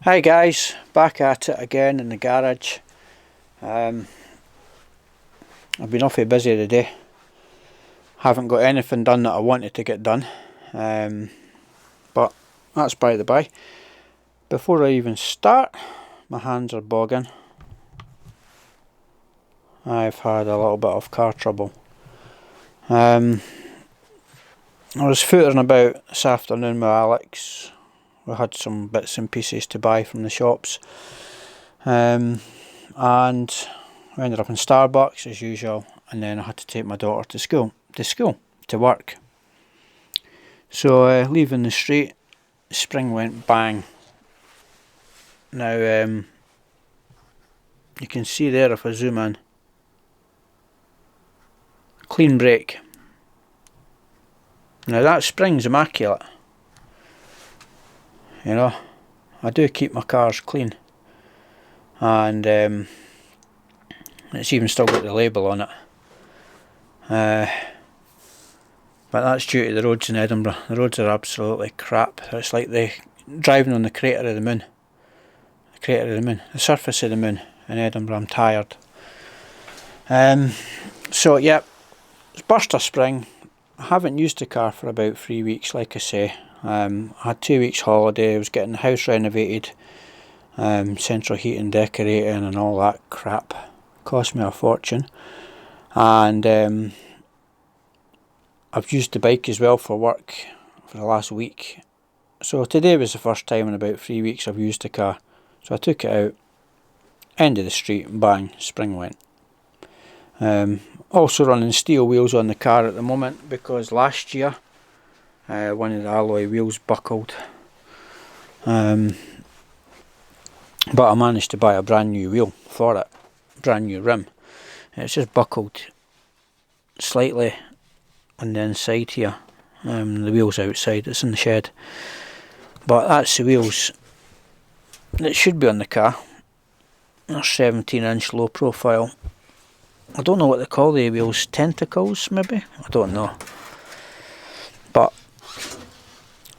Hi guys, back at it again in the garage. I've been awfully busy today. Haven't got anything done that I wanted to get done, but that's by the by. Before I even start, my hands are bogging. I've had a little bit of car trouble. I was footering about this afternoon with Alex. We had some bits and pieces to buy from the shops, and we ended up in Starbucks as usual, and then I had to take my daughter to work. So leaving the street, the spring went bang. Now you can see there if I zoom in, clean brake. Now that spring's immaculate. You know, I do keep my cars clean, and it's even still got the label on it. But that's due to the roads in Edinburgh. The roads are absolutely crap. It's like driving on the crater of the moon. The surface of the moon in Edinburgh. I'm tired. So yeah, it's burst a spring. I haven't used the car for about 3 weeks, like I say. I had 2 weeks holiday. I was getting the house renovated, central heating, decorating and all that crap. Cost me a fortune. And I've used the bike as well for work for the last week. So today was the first time in about 3 weeks I've used the car. So I took it out, end of the street, and bang, spring went. Also running steel wheels on the car at the moment because last year one of the alloy wheels buckled, but I managed to buy a brand new wheel for it, brand new rim. It's just buckled slightly on the inside here. The wheel's outside, it's in the shed, but that's the wheels that should be on the car. They're 17-inch low profile. I don't know what they call the wheels, tentacles maybe? I don't know. But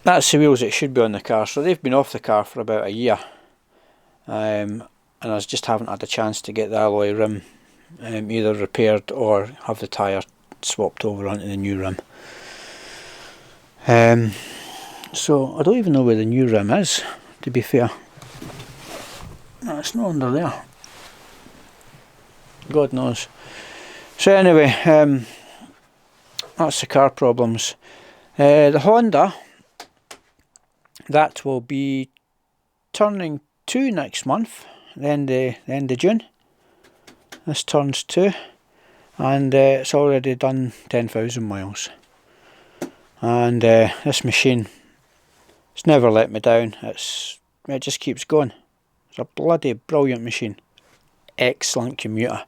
that's the wheels that should be on the car. So they've been off the car for about a year. And I just haven't had a chance to get the alloy rim either repaired or have the tyre swapped over onto the new rim. So I don't even know where the new rim is, to be fair. No, it's not under there. God knows. So anyway, that's the car problems. The Honda, that will be turning 2 next month, the end of June. This turns 2, and it's already done 10,000 miles. And this machine, it's never let me down. It just keeps going. It's a bloody brilliant machine. Excellent commuter.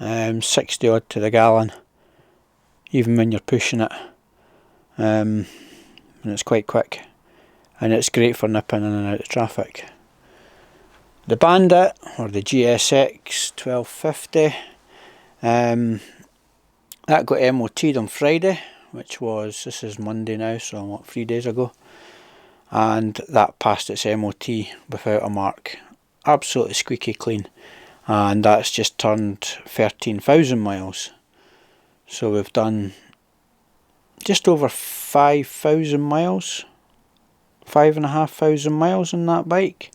60 odd to the gallon, even when you're pushing it. And it's quite quick, and it's great for nipping in and out of traffic. The Bandit, or the GSX1250, that got MOT'd on Friday, this is Monday now, so what, 3 days ago, and that passed its MOT without a mark. Absolutely squeaky clean. And that's just turned 13,000 miles. So we've done just over 5,000 miles, 5,500 miles on that bike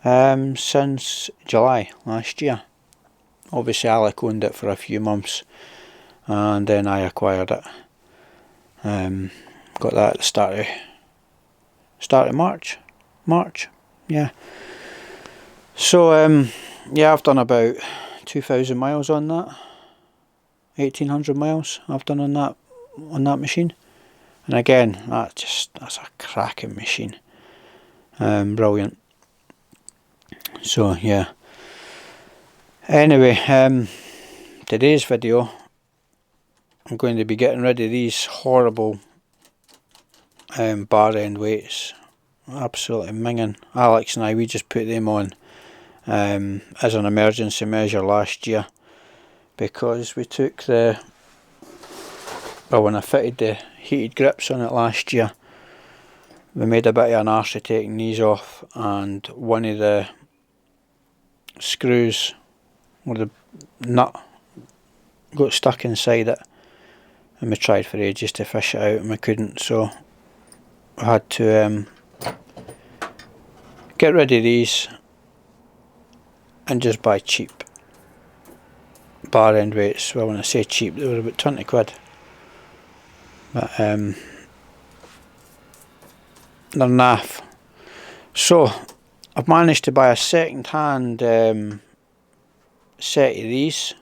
since July last year. Obviously Alec owned it for a few months, and then I acquired it. Got that at the start of March, yeah. So yeah, I've done about 2,000 miles on that. 1,800 miles I've done on that machine. And again, that's a cracking machine. Brilliant. So yeah. Anyway, today's video, I'm going to be getting rid of these horrible bar end weights. Absolutely minging. Alex and I, we just put them on as an emergency measure last year, because we took when I fitted the heated grips on it last year, we made a bit of an arse of taking these off, and one of the screws or the nut got stuck inside it, and we tried for ages to fish it out and we couldn't, so we had to get rid of these and just buy cheap bar end weights. Well, when I say cheap, they were about 20 quid, but they're naff. So I've managed to buy a second hand set of these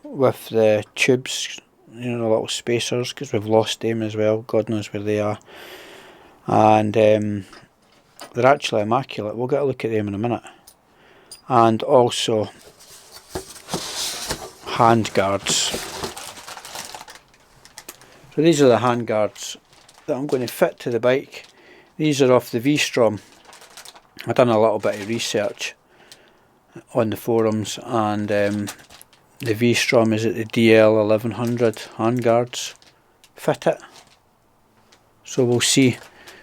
with the tubes, you know, the little spacers, because we've lost them as well, God knows where they are, and they're actually immaculate. We'll get a look at them in a minute. And also handguards. So these are the handguards that I'm going to fit to the bike. These are off the V-Strom. I've done a little bit of research on the forums, and the V-Strom is at the DL1000 handguards. Fit it. So we'll see.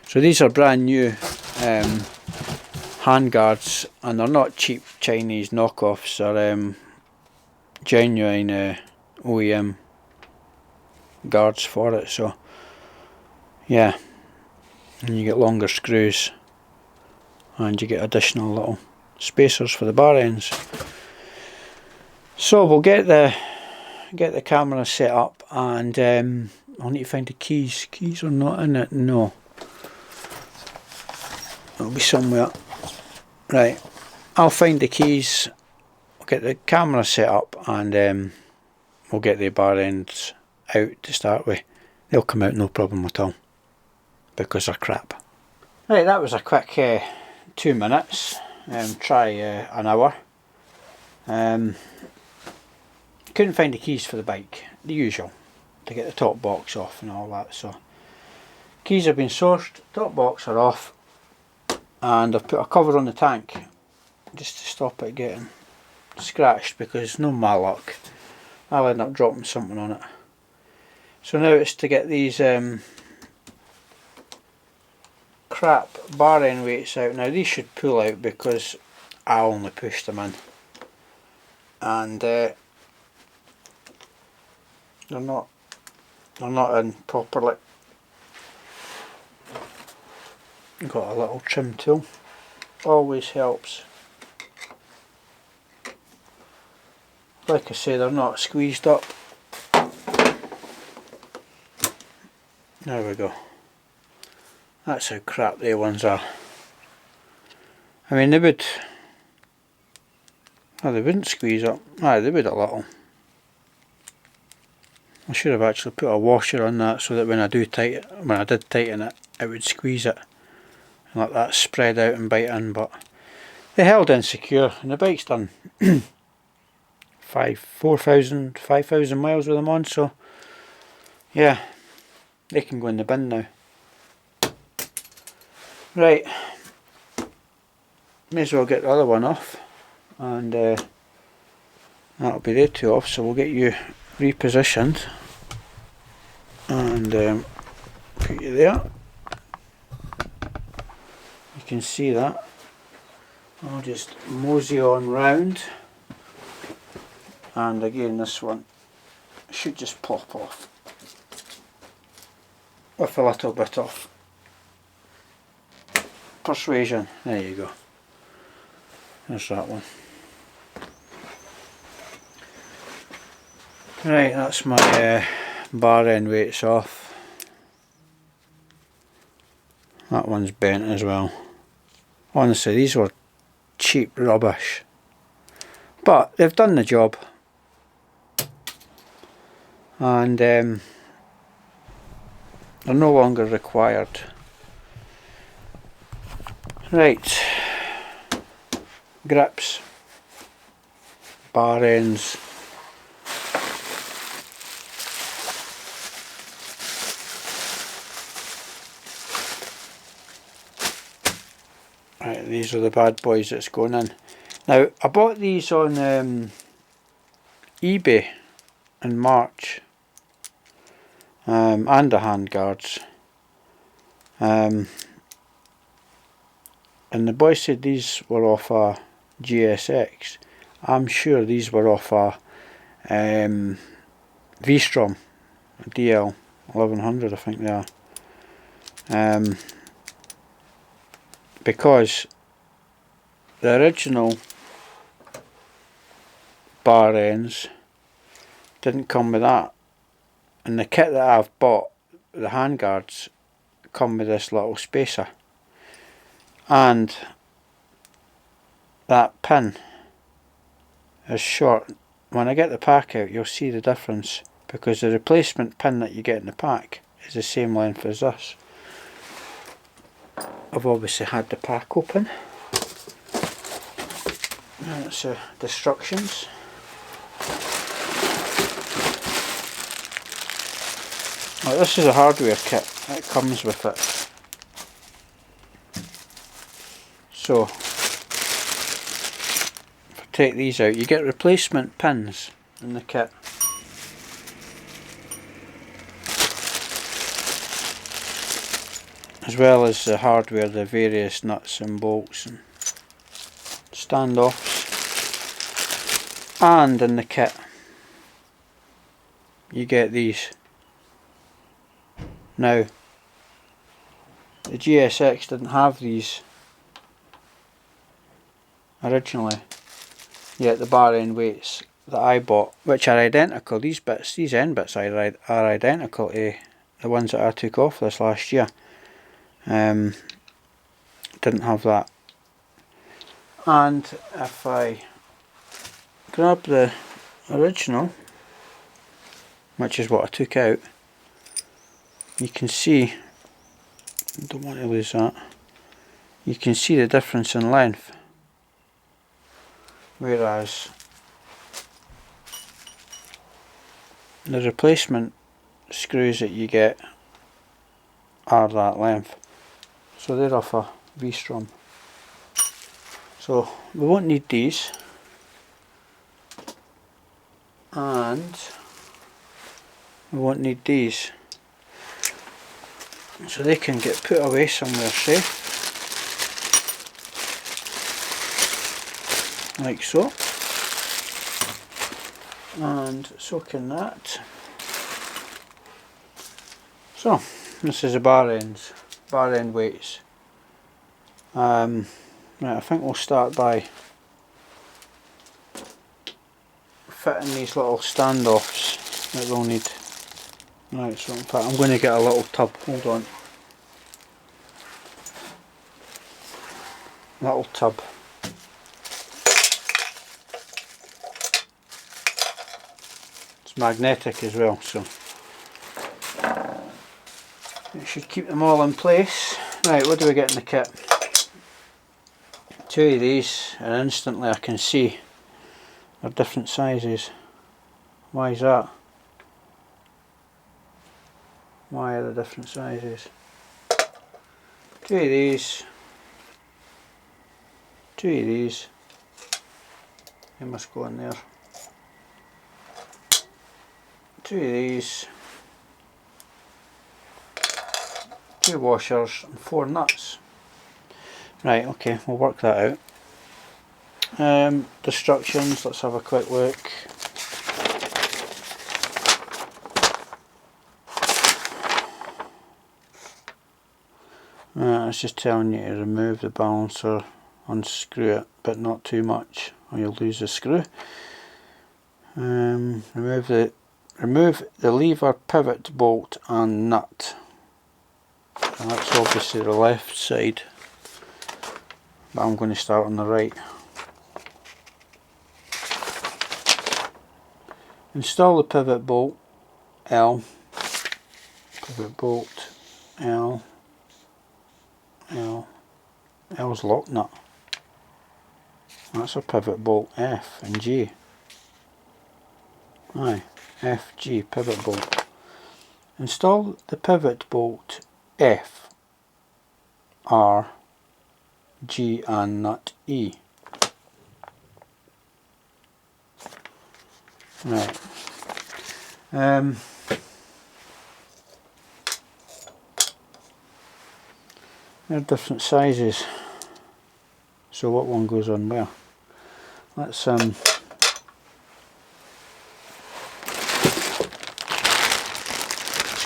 So these are brand new handguards, and they're not cheap Chinese knockoffs. They're genuine OEM guards for it. So yeah, and you get longer screws, and you get additional little spacers for the bar ends. So we'll get the camera set up, and I'll need to find the keys. Keys are not in it, no. It'll be somewhere. Right, I'll find the keys, we'll get the camera set up, and we'll get the bar ends out to start with. They'll come out no problem at all, because they're crap. Right, that was a quick 2 minutes, try an hour. Couldn't find the keys for the bike, the usual, to get the top box off and all that. So keys have been sourced, top box are off, and I've put a cover on the tank just to stop it getting scratched, because no my luck I'll end up dropping something on it. So now it's to get these crap bar end weights out. Now these should pull out because I only pushed them in, and they're not in properly. Got a little trim tool, always helps. Like I say, they're not squeezed up. There we go. That's how crap they ones are. I mean, they would, oh, they wouldn't squeeze up. Aye, they would a little. I should have actually put a washer on that, so that when I did tighten it, it would squeeze it and let that spread out and bite in. But they held in secure, and the bike's done 5,000 miles with them on, so yeah, they can go in the bin now. Right, may as well get the other one off, and that'll be the two off. So we'll get you repositioned and put you there. You can see that. I'll just mosey on round, and again this one should just pop off with a little bit of persuasion. There you go. There's that one. Right, that's my bar end weights off. That one's bent as well. Honestly, these were cheap rubbish, but they've done the job, and they're no longer required. Right, grips, bar ends, right, these are the bad boys that's going in. Now I bought these on eBay in March, and the handguards. and the boy said these were off a GSX. I'm sure these were off a V-Strom DL1000, I think they are. Because the original bar ends didn't come with that, and the kit that I've bought, the Handguards, come with this little spacer, and that pin is short. When I get the pack out, you'll see the difference, because the replacement pin that you get in the pack is the same length as this. I've obviously had the pack open. That's the instructions. Now, this is a hardware kit that comes with it. So, if I take these out, you get replacement pins in the kit. As well as the hardware, the various nuts and bolts and standoffs. And in the kit, you get these. Now, the GSX didn't have these originally, yet the bar end weights that I bought, which are identical, these bits, these end bits are identical to the ones that I took off this last year. Didn't have that. And if I grab the original, which is what I took out, you can see, I don't want to lose that, you can see the difference in length, whereas the replacement screws that you get are that length. So they're off a V-Strom. So we won't need these, and we won't need these, so they can get put away somewhere safe, like so, and so can that. So this is the bar end weights. Right, I think we'll start by fitting these little standoffs that we'll need. Right, so in fact I'm going to get a little tub, hold on. Little tub. It's magnetic as well, so it should keep them all in place. Right, what do we get in the kit? Two of these, and instantly I can see they're different sizes. Why is that? Why are they different sizes? Two of these. Two of these. They must go in there. Two of these. Two washers and four nuts. Right, okay, we'll work that out. Instructions, let's have a quick look. It's just telling you to remove the balancer, unscrew it, but not too much or you'll lose the screw. Remove the lever, pivot, bolt and nut. And that's obviously the left side, but I'm going to start on the right. Install the pivot bolt L, pivot bolt L, L's lock nut. That's a pivot bolt F and G. Aye, F, G, pivot bolt. Install the pivot bolt F, R, G and nut E. Right. They're different sizes. So what one goes on where? Let's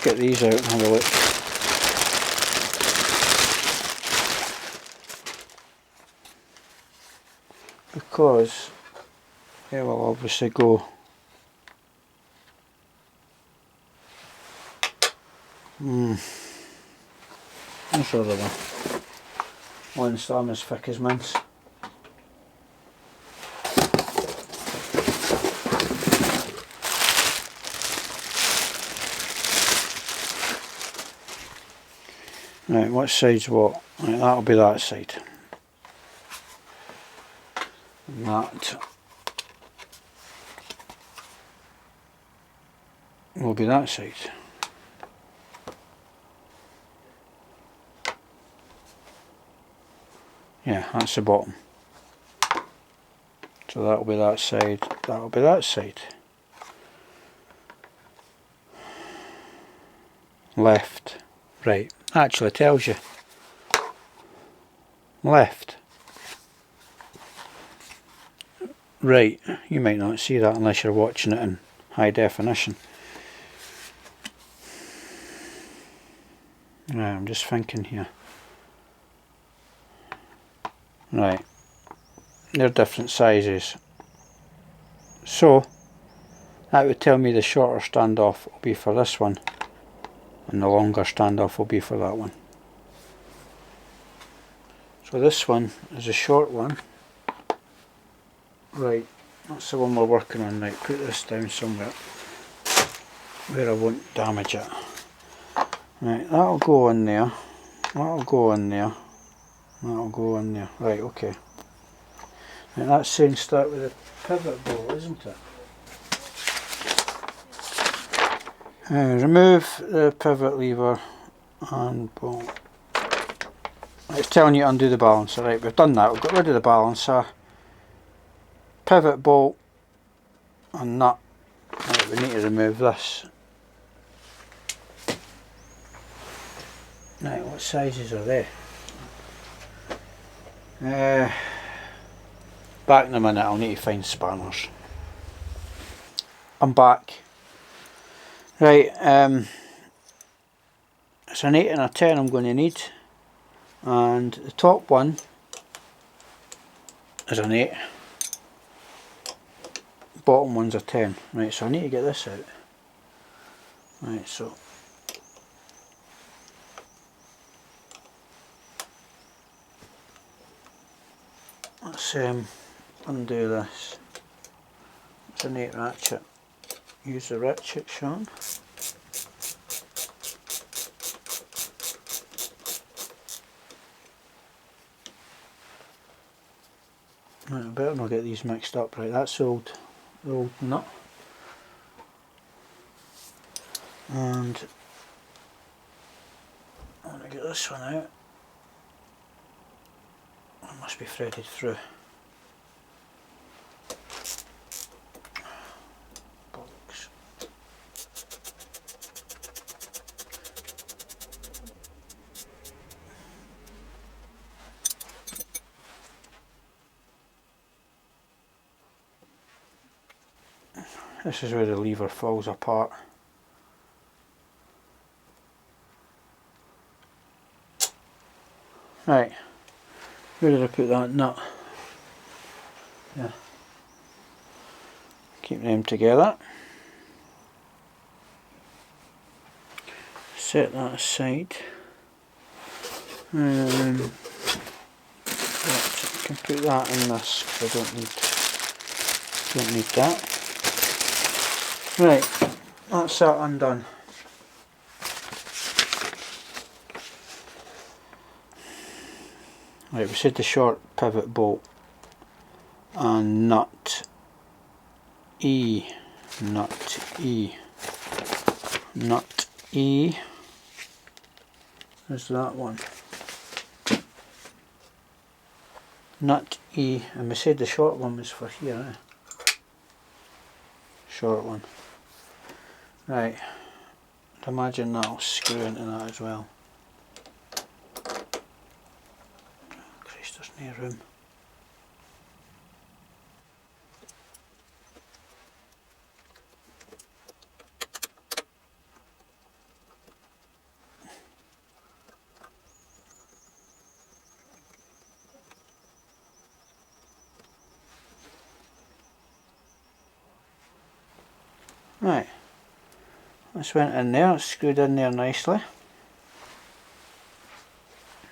get these out and have a look. Because they will obviously go that's the other one. One's arm as thick as mince. Right, what side's what? Right, that'll be that side. And that will be that side. Yeah, that's the bottom. So that'll be that side, that'll be that side. Left, right. Actually tells you. Left. Right. You might not see that unless you're watching it in high definition. Right, I'm just thinking here. Right, they're different sizes, so that would tell me the shorter standoff will be for this one and the longer standoff will be for that one. So this one is a short one. Right, that's the one we're working on. Right, put this down somewhere where I won't damage it. Right, that'll go in there, that'll go in there, that'll go in there. Right, okay. And that's saying start with a pivot bolt, isn't it? Remove the pivot lever and bolt. It's telling you to undo the balancer. Right, we've done that. We've got rid of the balancer. Pivot bolt and nut. Right, we need to remove this. Right, what sizes are they? Back in a minute, I'll need to find spanners. I'm back. Right, it's an 8 and a 10 I'm going to need, and the top one is an 8, bottom one's a 10. Right, so I need to get this out. Right, so let's undo this. It's an 8 ratchet. Use the ratchet, Sean. Right, I better not get these mixed up. Right, that's the old nut. And I'm going to get this one out. It must be threaded through. Bollocks. This is where the lever falls apart. Right, where did I put that nut? Yeah. Keep them together. Set that aside. Right, I can put that in this because I don't need that. Right, that's that undone. Right, we said the short pivot bolt and nut E, nut E, nut E is that one. Nut E, and we said the short one was for here, eh? Short one. Right, I'd imagine that'll screw into that as well. Christ, there's no room. Right, this went in there, it's screwed in there nicely.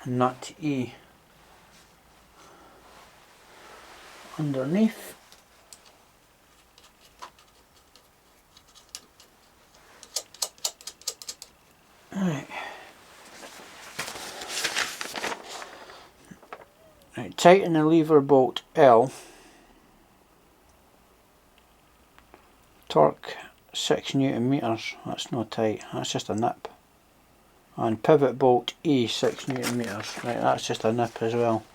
Nut E underneath. Right. Right, tighten the lever bolt L. Torque 6 Newton meters. That's not tight, that's just a nip. And pivot bolt E 6 Newton meters. Right, that's just a nip as well.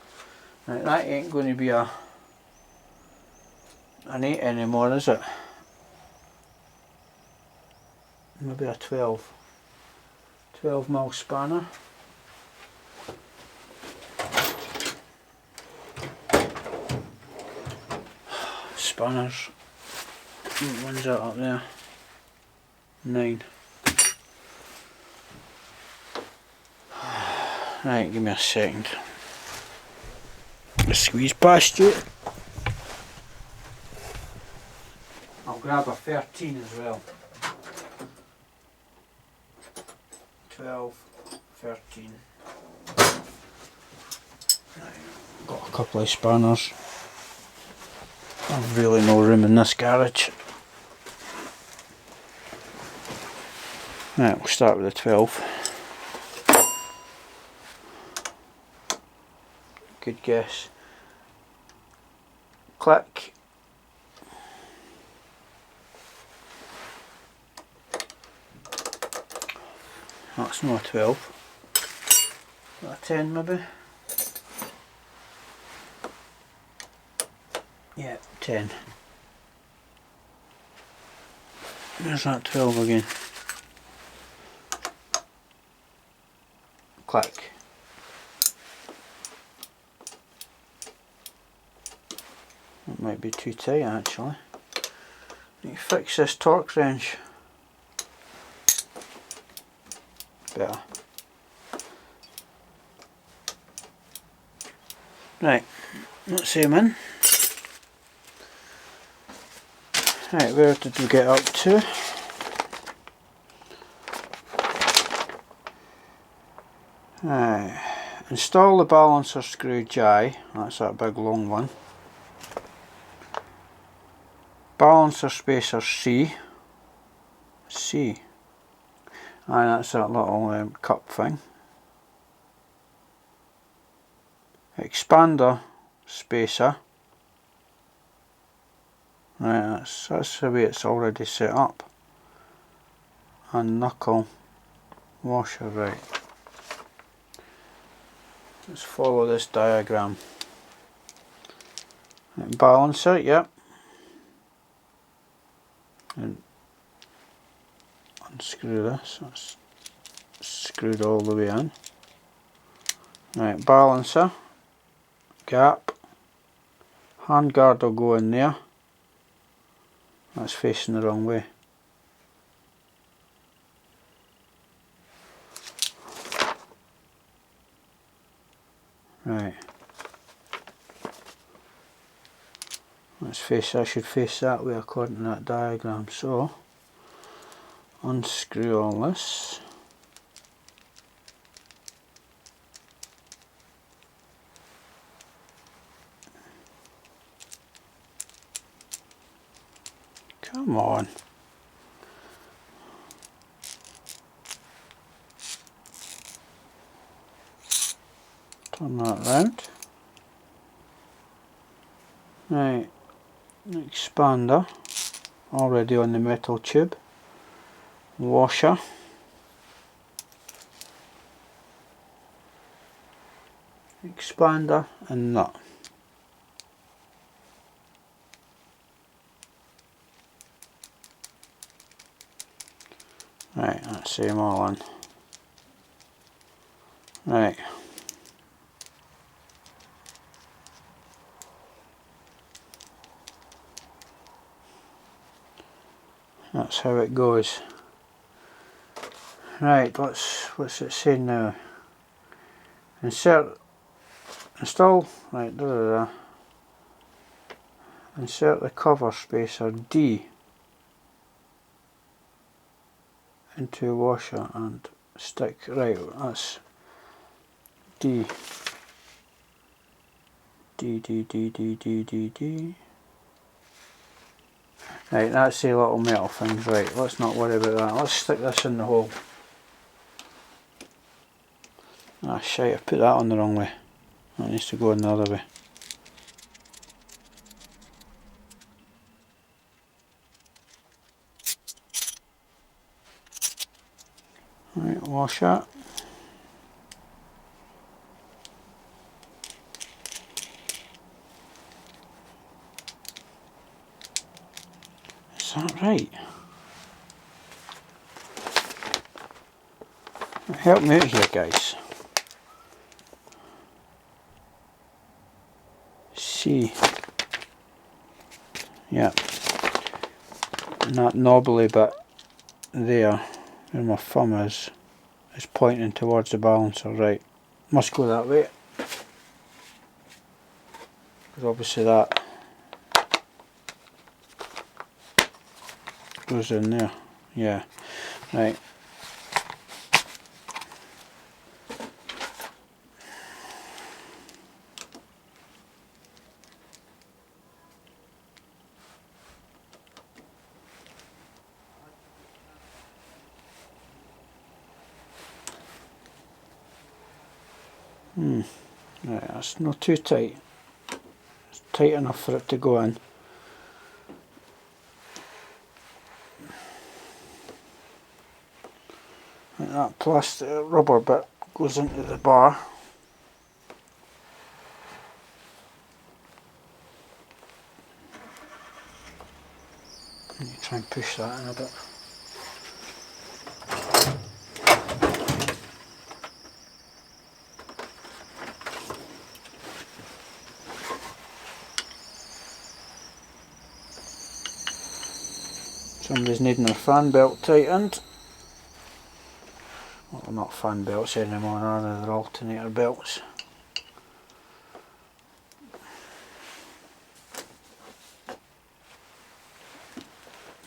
Right, that ain't going to be an 8 anymore, is it? Maybe a 12. 12mm spanner. Spanners. When's that up there? 9. Right, give me a second. Just squeeze past you. I'll grab a 13 as well. 12, 13. Right, got a couple of spanners. I've really no room in this garage. Right, we'll start with the 12. Good guess. Click. That's not a 12. Is that a 10 maybe? Yeah, 10. There's that 12 again. Click. That might be too tight actually. Need to fix this torque wrench. Better. Right, let's see him in. Right, where did we get up to? Right, install the balancer screw J, that's that big long one. Balancer spacer C. C. Aye, that's that little cup thing. Expander spacer. Right, that's the way it's already set up. And knuckle washer, right. Let's follow this diagram. Right, balancer, yep. And unscrew this, that's screwed all the way in. Right, balancer, gap, handguard will go in there. That's facing the wrong way. Right. Let's face, I should face that way according to that diagram. So, unscrew all this. Come on. Turn that round. Right, expander, already on the metal tube. Washer. Expander and nut. Right, let's see them all in. Right. That's how it goes. Right, what's it saying now? Install, right, insert the cover spacer D. into a washer and stick. Right, that's D. Right, that's the little metal things. Right, let's not worry about that. Let's stick this in the hole. Ah shite, I put that on the wrong way. That needs to go in the other way. Right, wash that. Is that right? Help me out here, guys. C. Yeah. And that knobbly bit there, where my thumb is pointing towards the balancer. Right. Must go that way. Because obviously that goes in there. Yeah. Right. Right, that's not too tight. It's tight enough for it to go in. And that plastic rubber bit goes into the bar. And you try and push that in a bit. Somebody's needing their fan belt tightened. Well, they're not fan belts anymore, are they? They're alternator belts.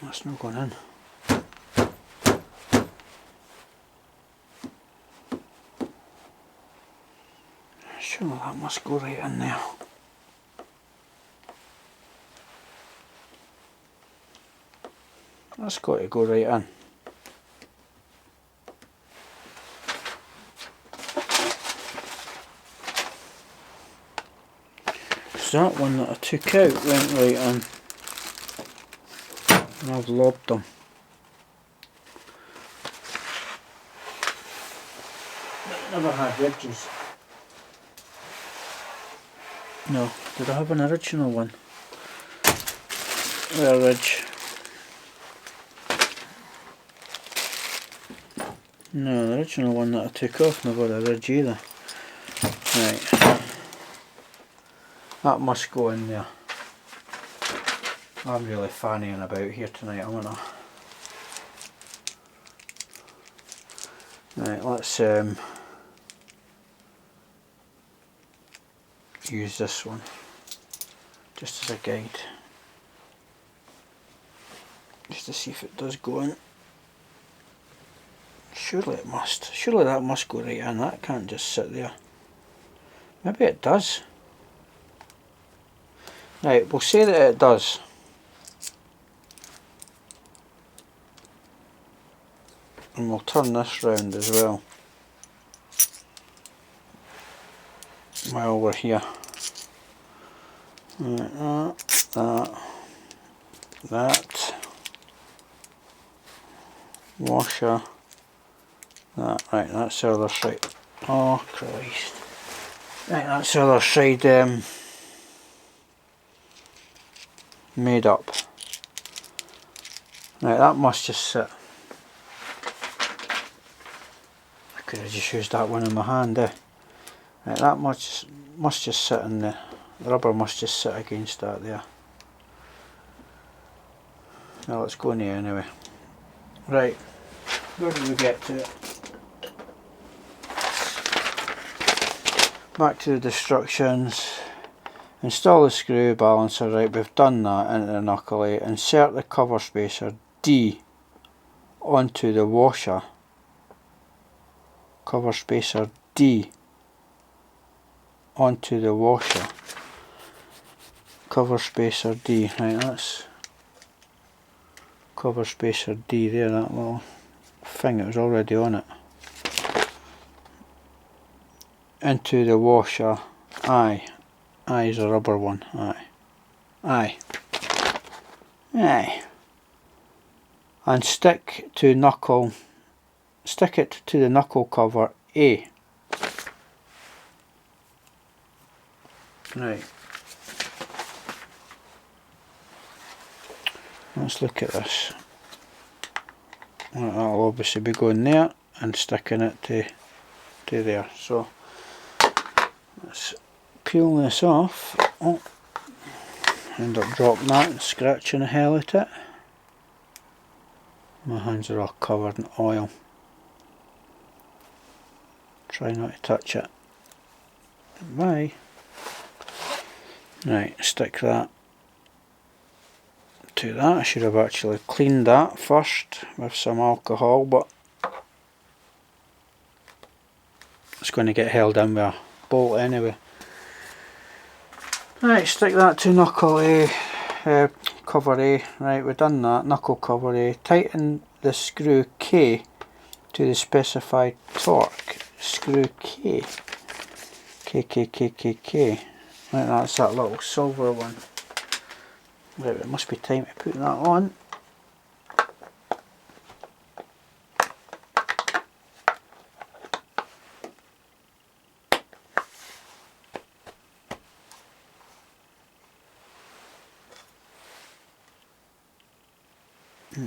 That's not going in. Surely that must go right in there. That's got to go right in. So that one that I took out went right in. And I've lobbed them. Never had ridges. No, did I have an original one? A ridge. No, the original one that I took off never had a ridge either. Right. That must go in there. I'm really fannying about here tonight, I'm gonna. Right, let's use this one just as a guide, just to see if it does go in. Surely it must. Surely that must go right in. That can't just sit there. Maybe it does. Right, we'll say that it does. And we'll turn this round as well while we're here. Right, that, washer, that. Right, that's the other side. Oh Christ. Right, that's the other side made up. Right, that must just sit. I could have just used that one in my hand, eh? Right, that must just sit in there. The rubber must just sit against that there. Now let's go in here anyway. Right, where did we get to it? Back to the instructions. Install the screw balancer. Right, we've done that into the knuckle. Insert the cover spacer D onto the washer, cover spacer D onto the washer, cover spacer D. Right, that's cover spacer D there, that little thing that was already on it. Into the washer I. I is a rubber one. I. And stick it to the knuckle cover A. Right. Let's look at this. That'll obviously be going there and sticking it to there. So let's peel this off. Oh, end up dropping that and scratching the hell at it. My hands are all covered in oil. Try not to touch it. Bye. Right, stick that to that. I should have actually cleaned that first with some alcohol, but it's going to get held in with a bolt anyway. Right, stick that to knuckle A, cover A. Right, we've done that. Knuckle cover A. Tighten the screw K to the specified torque. Screw K. K. Right, that's that little silver one. Right, it must be time to put that on.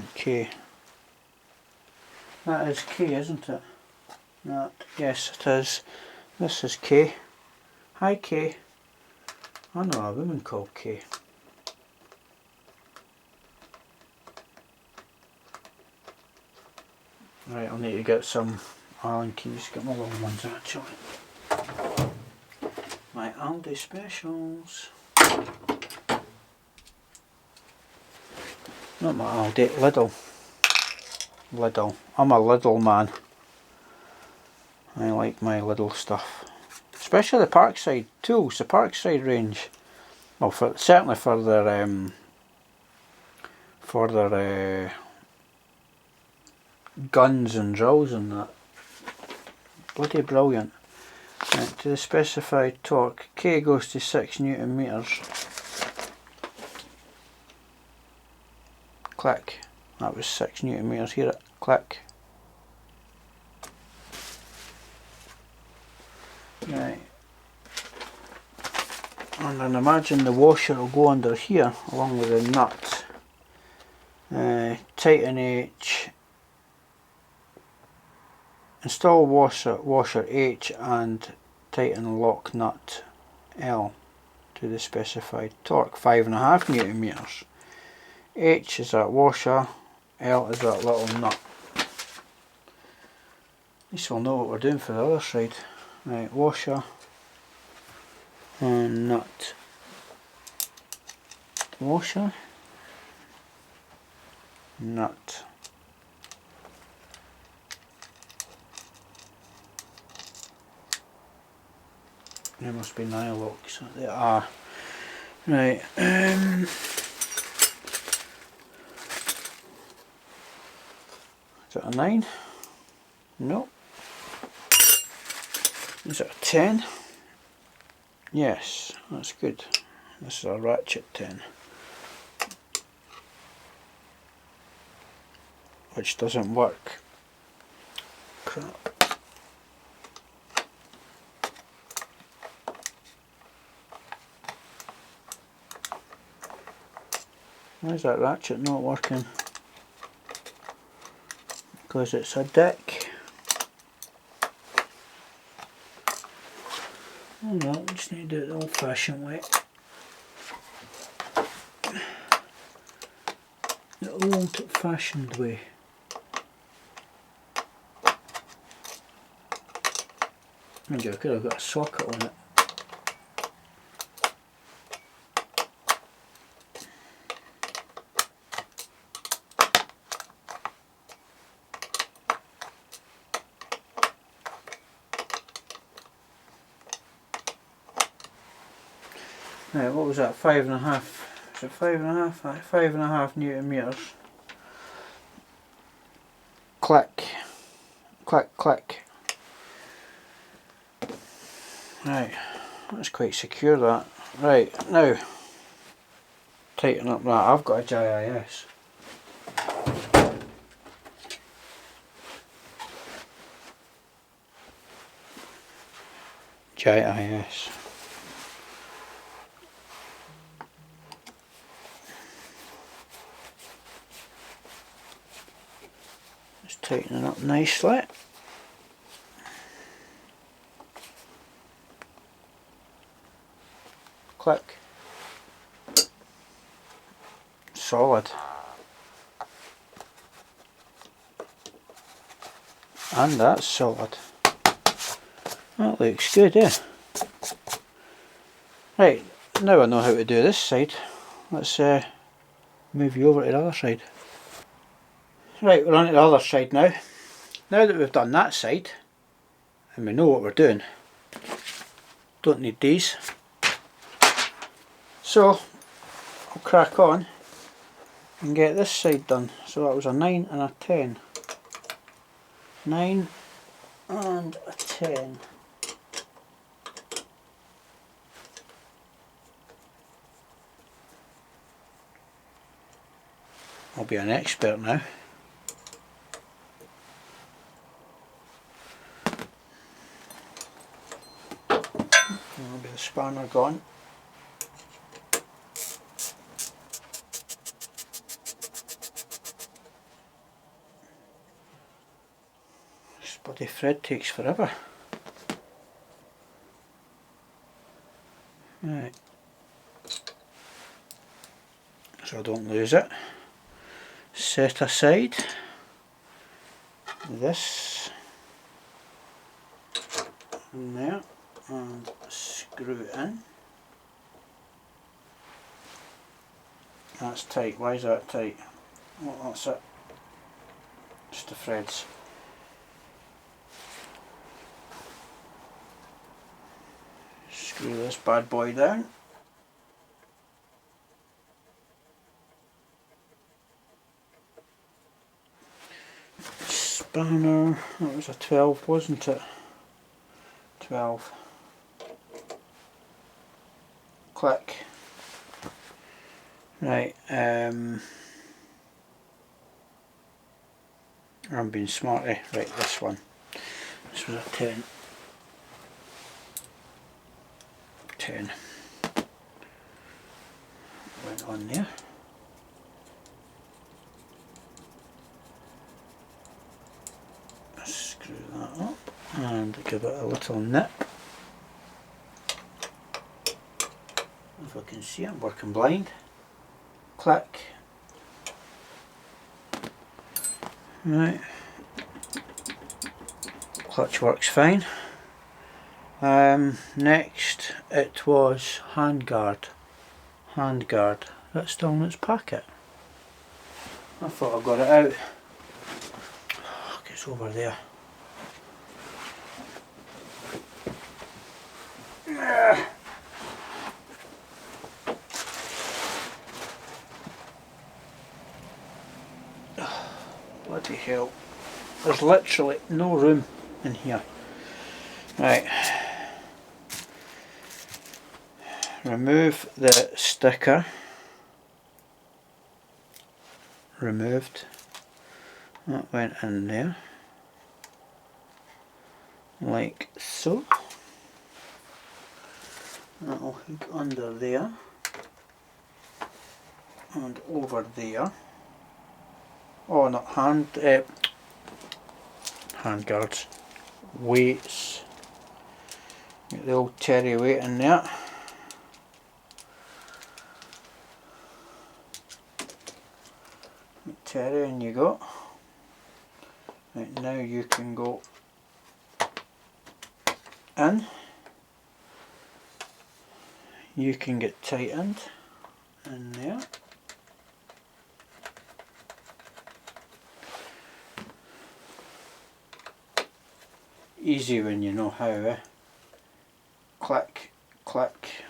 Okay. That is K, isn't it? That, yes it is. This is K. Hi K. I know a woman called K. Right, I'll need to get some Allen keys, get my long ones actually. My Aldi specials. Not my Aldi, Lidl. I'm a Lidl man. I like my Lidl stuff. Especially the Parkside tools, the Parkside range. Well, certainly for their guns and drills and that. Bloody brilliant. Right, to the specified torque, K goes to 6 Newton meters. Click. That was 6 Newton meters. Hear it? Click. Right. And then imagine the washer will go under here along with the nut. Tighten H. Install washer H and tighten lock nut L to the specified torque, 5.5 Newton meters. H is that washer, L is that little nut. At least we'll know what we're doing for the other side. Right, washer and nut. Washer, nut. There must be nylocks. There are. Right. Is it a 9? No. Is it a 10? Yes, that's good. This is a ratchet 10. Which doesn't work. Crap. Why is that ratchet not working? Because it's a dick. Oh no, we just need to do it the old fashioned way. The old fashioned way. Maybe I could have got a socket on it. Right, what was that? 5.5. Is it 5.5? 5.5 Newton meters. Click, click, click. Right, that's quite secure that. Right, now tighten up that. I've got a GIS. GIS. Just tighten it up nicely. Click. Solid. And that's solid. That looks good, eh? Right, now I know how to do this side. Let's move you over to the other side. Right, we're on to the other side now. Now that we've done that side, and we know what we're doing, don't need these. So, I'll crack on and get this side done. So that was a 9 and a 10. 9 and a 10. I'll be an expert now. There'll be the spanner gone. This bloody thread takes forever. Right. So I don't lose it. Set aside this in there and screw it in. That's tight. Why is that tight? Well, that's it. Just the threads. Screw this bad boy down. Spanner, that was a 12, wasn't it? 12. Click. Right, I'm being smarty. Right, this one. This was a 10. 10. Went on there. Screw that up and give it a little nip. If I can see, I'm working blind. Click. Right. Clutch works fine. Next it was handguard. Handguard. That's still in its packet. I thought I got it out. Oh, it's over there. Bloody hell. There's literally no room in here. Right. Remove the sticker. Removed. That went in there. Like so. That'll hook under there. And over there. Oh, not handguards. Weights. Get the old Terry weight in there. Terry, and you go. Right, now you can go in. You can get tightened in there. Easy when you know how. Click, click,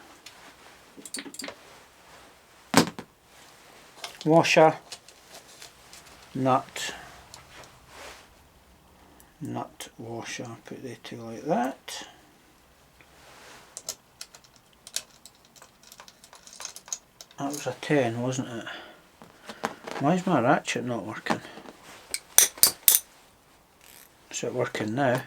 washer, nut, washer, put the two like that. That was a 10, wasn't it? Why is my ratchet not working? Is it working now?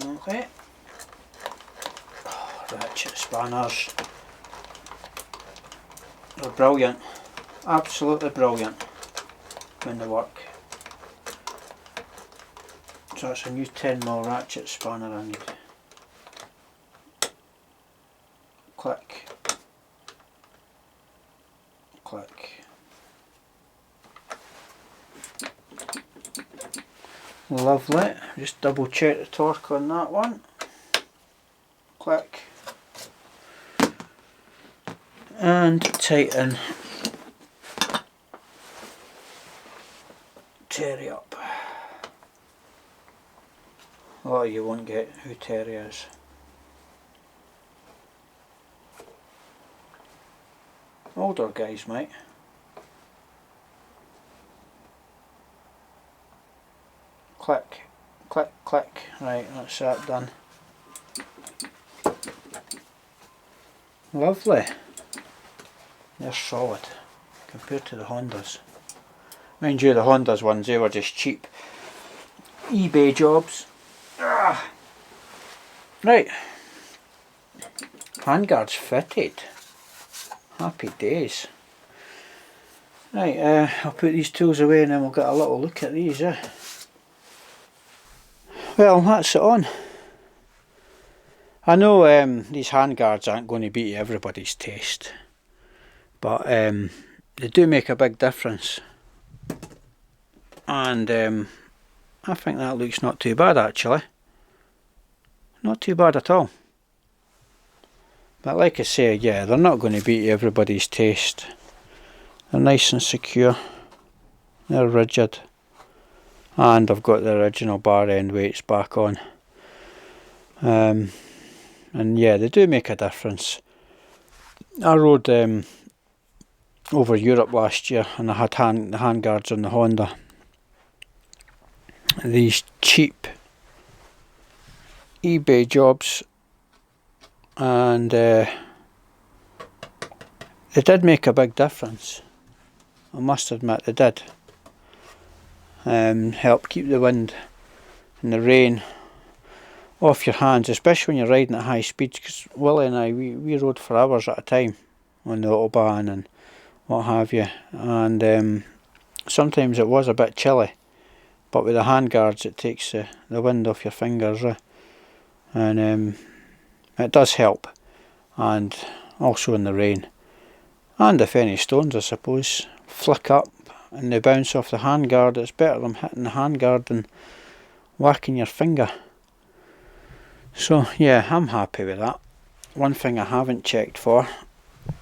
Okay. Oh, ratchet spanners. They're brilliant. Absolutely brilliant when they work. So that's a new 10mm ratchet spanner I need. Click. Click. Lovely. Just double check the torque on that one. Click. And tighten. Terry up. Oh, you won't get who Terry is. Older guys, mate. Click, click, click. Right, that's that done. Lovely. They're solid compared to the Hondas. Mind you, the Hondas ones, they were just cheap eBay jobs. Right. Handguards fitted. Happy days. Right, I'll put these tools away and then we'll get a little look at these. Well, that's it on. I know these handguards aren't going to be everybody's taste, but they do make a big difference. And I think that looks not too bad actually. Not too bad at all. But like I say, yeah, they're not going to be everybody's taste. They're nice and secure. They're rigid. And I've got the original bar end weights back on. And yeah, they do make a difference. I rode over Europe last year and I had handguards on the Honda. These cheap eBay jobs, and they did make a big difference. I must admit they did. Help keep the wind and the rain off your hands, especially when you're riding at high speeds, because Willie and I, we rode for hours at a time on the autobahn and what have you, and sometimes it was a bit chilly, but with the handguards it takes the wind off your fingers, and it does help, and also in the rain. And if any stones, I suppose, flick up and they bounce off the handguard, it's better than hitting the handguard than whacking your finger. So yeah, I'm happy with that. One thing I haven't checked for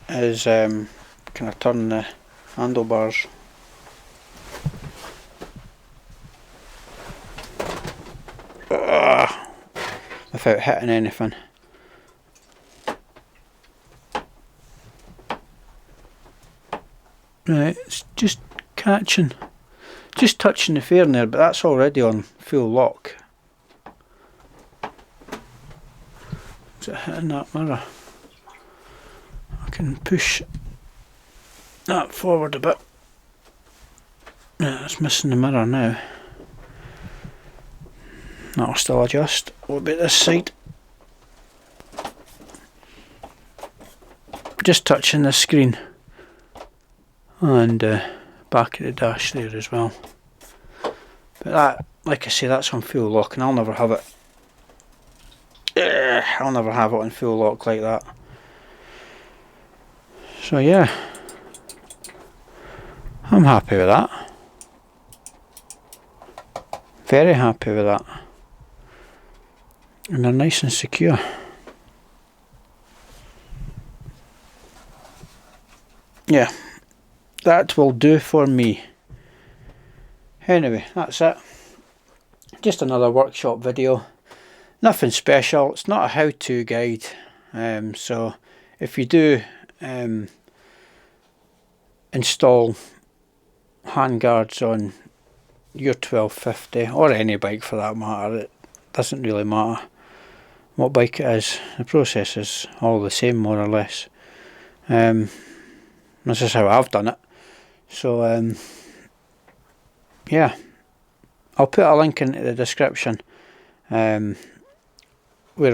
is can I turn the handlebars? Without hitting anything. Right, it's just catching, just touching the fairing there, but that's already on full lock. Is it hitting that mirror? I can push that forward a bit. Yeah, it's missing the mirror now. That'll still adjust. What about this side? Just touching the screen. And back of the dash there as well. But that, like I say, that's on full lock, and I'll never have it. I'll never have it on full lock like that. So yeah, I'm happy with that. Very happy with that. And they're nice and secure. Yeah, that will do for me. Anyway, that's it. Just another workshop video. Nothing special, it's not a how-to guide, so if you do install handguards on your 1250 or any bike for that matter, it doesn't really matter what bike it is, the process is all the same more or less. This is how I've done it. So yeah, I'll put a link into the description where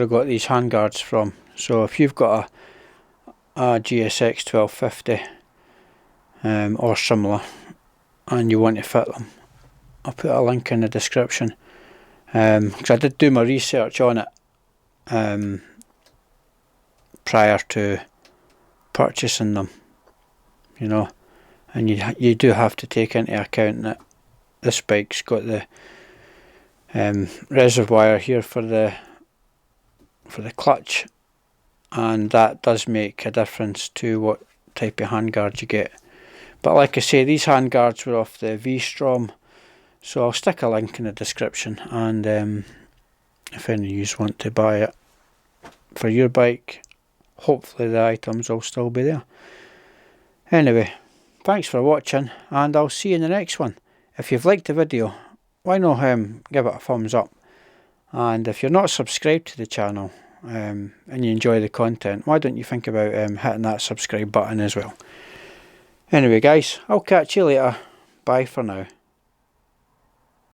I got these handguards from. So if you've got a GSX1250 or similar and you want to fit them, I'll put a link in the description, because I did do my research on it prior to purchasing them, you know, and you do have to take into account that this bike's got the reservoir here for the clutch, and that does make a difference to what type of handguard you get. But like I say, these handguards were off the V-Strom, so I'll stick a link in the description, and if any of you want to buy it for your bike, hopefully the items will still be there. Anyway, thanks for watching, and I'll see you in the next one. If you've liked the video, why not give it a thumbs up, and if you're not subscribed to the channel and you enjoy the content, why don't you think about hitting that subscribe button as well. Anyway guys, I'll catch you later. Bye for now.